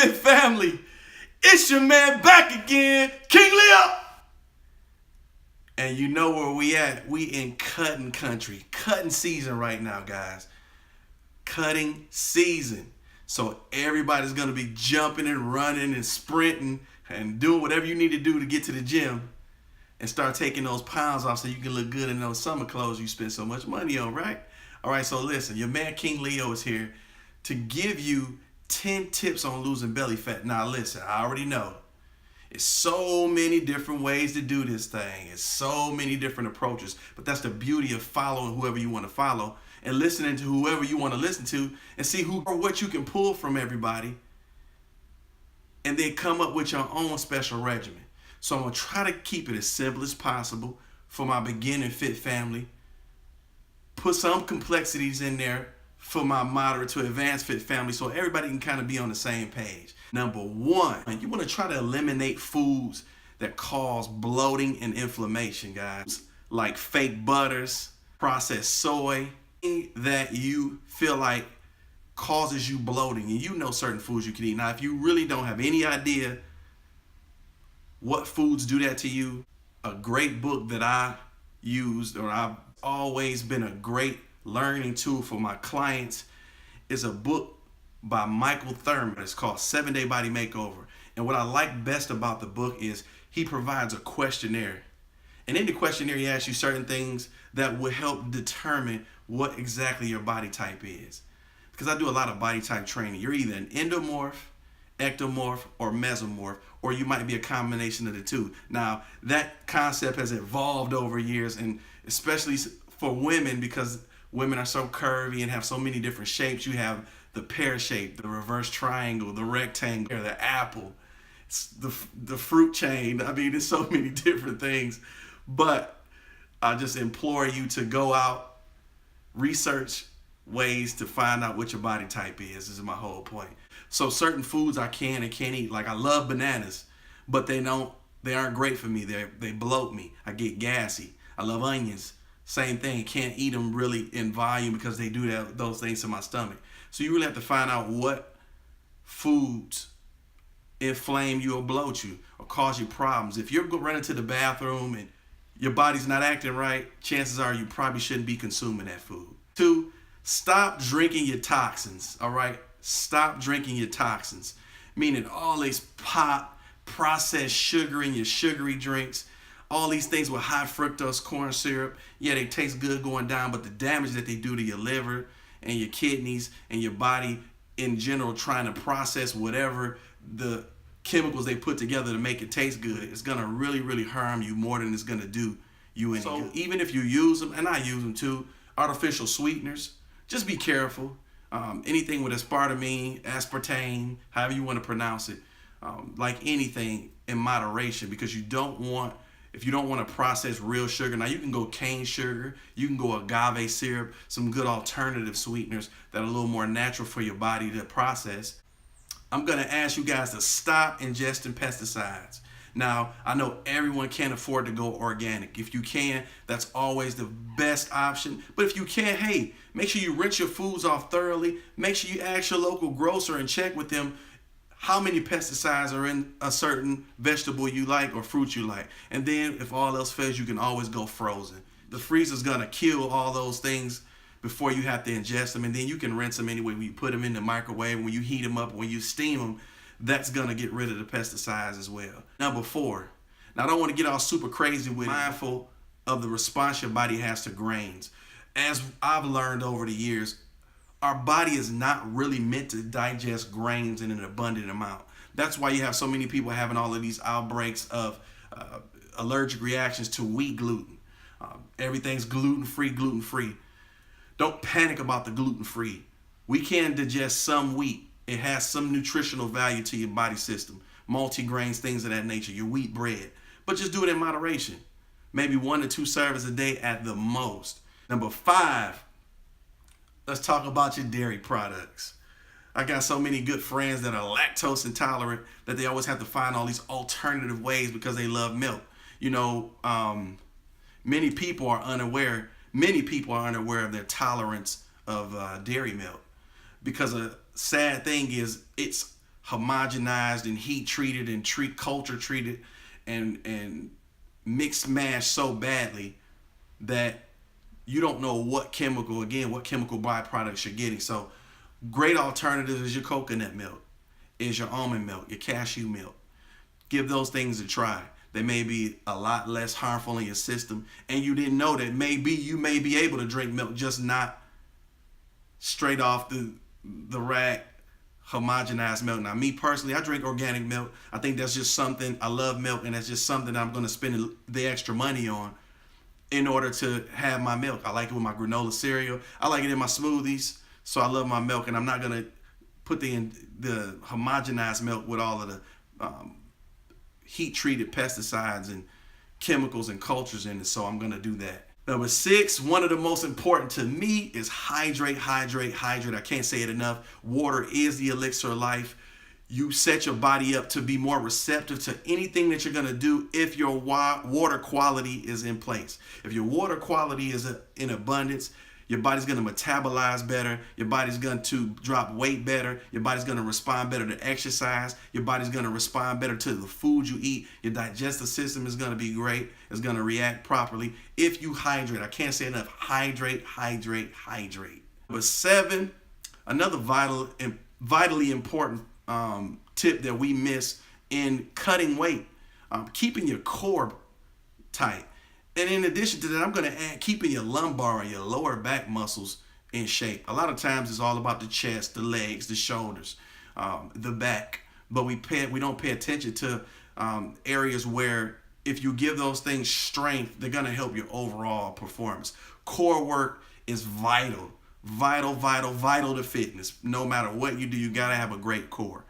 Fit family, it's your man back again, King Leo. And you know where we at. We in cutting country. Cutting season right now, guys. Cutting season. So everybody's going to be jumping and running and sprinting and doing whatever you need to do to get to the gym and start taking those pounds off so you can look good in those summer clothes you spend so much money on, right? All right, so listen, your man King Leo is here to give you 10 tips on losing belly fat. Now listen, I already know it's so many different ways to do this thing. It's so many different approaches, but that's the beauty of following whoever you want to follow and listening to whoever you want to listen to and see who or what you can pull from everybody and then come up with your own special regimen. So I'm going to try to keep it as simple as possible for my beginning fit family. Put some complexities in there for my moderate to advanced fit family so everybody can kind of be on the same page. Number one, you want to try to eliminate foods that cause bloating and inflammation, guys. Like fake butters, processed soy, that you feel like causes you bloating. And you know certain foods you can eat. Now, if you really don't have any idea what foods do that to you, a great book that I used, or I've always been a great learning tool for my clients, is a book by Michael Thurman. It's called 7-Day Body Makeover. And what I like best about the book is he provides a questionnaire. And in the questionnaire, he asks you certain things that will help determine what exactly your body type is. Because I do a lot of body type training. You're either an endomorph, ectomorph, or mesomorph, or you might be a combination of the two. Now, that concept has evolved over years, and especially for women, because women are so curvy and have so many different shapes. You have the pear shape, the reverse triangle, the rectangle, the apple, the fruit chain. I mean, there's so many different things. But I just implore you to go out, research ways to find out what your body type is. This is my whole point. So certain foods I can and can't eat. Like I love bananas, but they aren't great for me. They bloat me. I get gassy. I love onions. Same thing. Can't eat them really in volume because they do those things to my stomach. So you really have to find out what foods inflame you or bloat you or cause you problems. If you're running to the bathroom and your body's not acting right, chances are you probably shouldn't be consuming that food. 2, stop drinking your toxins, all right? Stop drinking your toxins, meaning all these pop, processed sugar in your sugary drinks, all these things with high fructose corn syrup. Yeah, they taste good going down, but the damage that they do to your liver and your kidneys and your body in general, trying to process whatever the chemicals they put together to make it taste good, it's going to really, really harm you more than it's going to do you any good. Even if you use them, and I use them too, artificial sweeteners, just be careful. Anything with aspartame, however you want to pronounce it, like anything in moderation, because if you don't want to process real sugar, now you can go cane sugar, you can go agave syrup, some good alternative sweeteners that are a little more natural for your body to process. I'm going to ask you guys to stop ingesting pesticides. Now, I know everyone can't afford to go organic. If you can, that's always the best option. But if you can't, hey, make sure you rinse your foods off thoroughly. Make sure you ask your local grocer and check with them how many pesticides are in a certain vegetable you like or fruit you like. And then if all else fails, you can always go frozen. The freezer's going to kill all those things before you have to ingest them. And then you can rinse them anyway when you put them in the microwave, when you heat them up, when you steam them. That's going to get rid of the pesticides as well. Number 4, now I don't want to get all super crazy with mindful of the response your body has to grains. As I've learned over the years, our body is not really meant to digest grains in an abundant amount. That's why you have so many people having all of these outbreaks of allergic reactions to wheat gluten. Everything's gluten-free. Don't panic about the gluten-free. We can digest some wheat. It has some nutritional value to your body system. Multigrains, things of that nature, your wheat bread. But just do it in moderation. Maybe 1 to 2 servings a day at the most. Number 5, let's talk about your dairy products. I got so many good friends that are lactose intolerant that they always have to find all these alternative ways because they love milk. You know, many people are unaware of their tolerance of dairy milk, because a sad thing is it's homogenized and heat treated and culture treated and mixed mash so badly that you don't know what chemical byproducts you're getting. So great alternative is your coconut milk, is your almond milk, your cashew milk. Give those things a try. They may be a lot less harmful in your system, and you didn't know that maybe you may be able to drink milk, just not straight off the rack homogenized milk. Now, me personally, I drink organic milk. I think that's just something, I love milk, and that's just something I'm going to spend the extra money on in order to have my milk. I like it with my granola cereal. I like it in my smoothies. So I love my milk, and I'm not going to put the homogenized milk with all of the heat-treated pesticides and chemicals and cultures in it, so I'm going to do that. Number 6, one of the most important to me is hydrate, hydrate, hydrate. I can't say it enough. Water is the elixir of life. You set your body up to be more receptive to anything that you're going to do if your water quality is in place. If your water quality is in abundance, your body's going to metabolize better. Your body's going to drop weight better. Your body's going to respond better to exercise. Your body's going to respond better to the food you eat. Your digestive system is going to be great. It's going to react properly if you hydrate. I can't say enough. Hydrate, hydrate, hydrate. Number 7, another vitally important tip that we miss in cutting weight, keeping your core tight. And in addition to that, I'm going to add keeping your lumbar and your lower back muscles in shape. A lot of times it's all about the chest, the legs, the shoulders, the back. But we don't pay attention to areas where if you give those things strength, they're going to help your overall performance. Core work is vital to fitness. No matter what you do, you got to have a great core.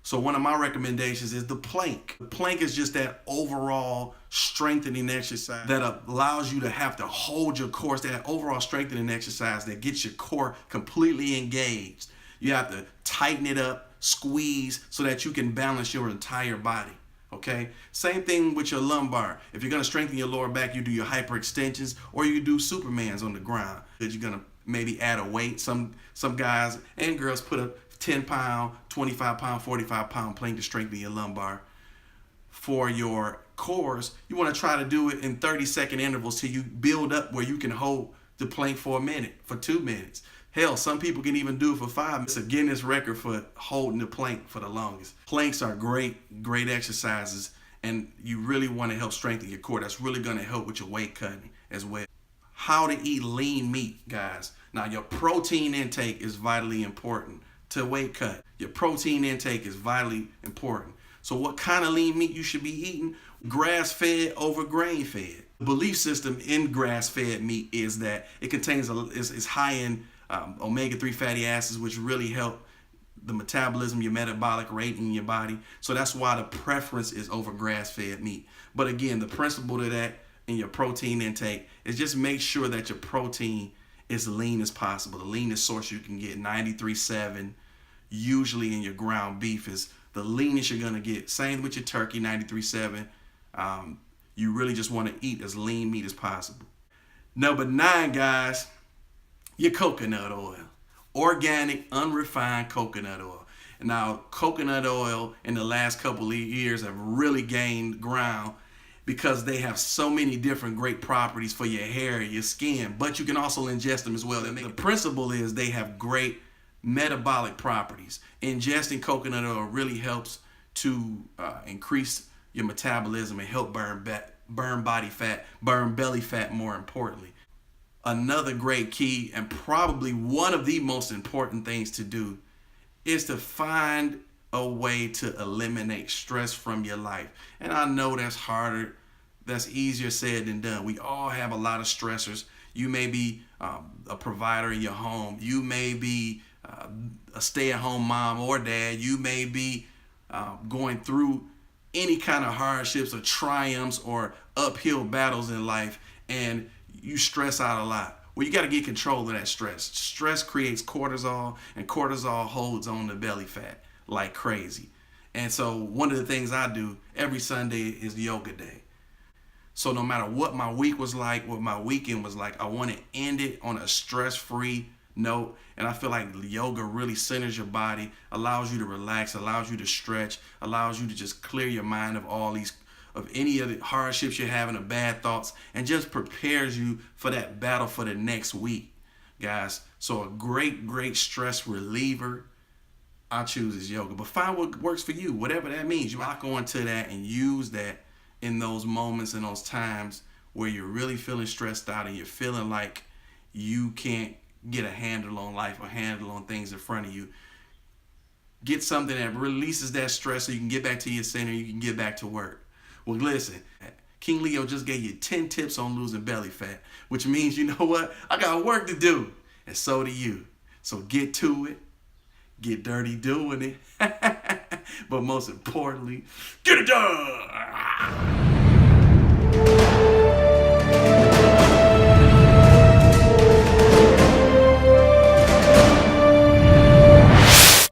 So one of my recommendations is the plank. The plank is just that overall strengthening exercise that allows you to have to hold your core. It's that overall strengthening exercise that gets your core completely engaged. You have to tighten it up, squeeze, so that you can balance your entire body. Okay? Same thing with your lumbar. If you're going to strengthen your lower back, you do your hyperextensions, or you do Supermans on the ground. You're going to maybe add a weight. Some guys and girls put a 10-pound, 25-pound, 45-pound plank to strengthen your lumbar. For your cores, you want to try to do it in 30-second intervals till you build up where you can hold the plank for a minute, for 2 minutes. Hell, some people can even do it for 5 minutes. It's a Guinness record for holding the plank for the longest. Planks are great exercises, and you really want to help strengthen your core. That's really going to help with your weight cutting as well. How to eat lean meat, guys. Now, your protein intake is vitally important to weight cut. Your protein intake is vitally important. So what kind of lean meat you should be eating? Grass-fed over grain-fed. The belief system in grass-fed meat is that it contains is high in omega-3 fatty acids, which really help the metabolism, your metabolic rate in your body. So that's why the preference is over grass-fed meat. But again, the principle to that in your protein intake is just make sure that your protein is lean as possible. The leanest source you can get, 93.7, usually in your ground beef is the leanest you're gonna get. Same with your turkey, 93.7. You really just want to eat as lean meat as possible. Number 9, guys, your coconut oil. Organic, unrefined coconut oil. Now, coconut oil in the last couple of years have really gained ground because they have so many different great properties for your hair, your skin, but you can also ingest them as well. The principle is they have great metabolic properties. Ingesting coconut oil really helps to increase your metabolism and help burn body fat, burn belly fat more importantly. Another great key, and probably one of the most important things to do, is to find a way to eliminate stress from your life. And I know that's harder. That's easier said than done. We all have a lot of stressors. You may be a provider in your home. You may be a stay-at-home mom or dad. You may be going through any kind of hardships or triumphs or uphill battles in life, and you stress out a lot. Well, you got to get control of that stress. Stress creates cortisol, and cortisol holds on to belly fat like crazy. And so one of the things I do every Sunday is yoga day. So no matter what my week was like, what my weekend was like, I want to end it on a stress-free note. And I feel like yoga really centers your body, allows you to relax, allows you to stretch, allows you to just clear your mind of all these, of any of the hardships you're having or bad thoughts, and just prepares you for that battle for the next week, guys. So a great stress reliever I choose is yoga. But find what works for you, whatever that means. You lock on to that and use that in those moments and those times where you're really feeling stressed out and you're feeling like you can't get a handle on life or handle on things in front of you. Get something that releases that stress so you can get back to your center, you can get back to work. Well, listen, King Leo just gave you 10 tips on losing belly fat, which means, you know what? I got work to do, and so do you. So get to it, get dirty doing it, but most importantly, get it done.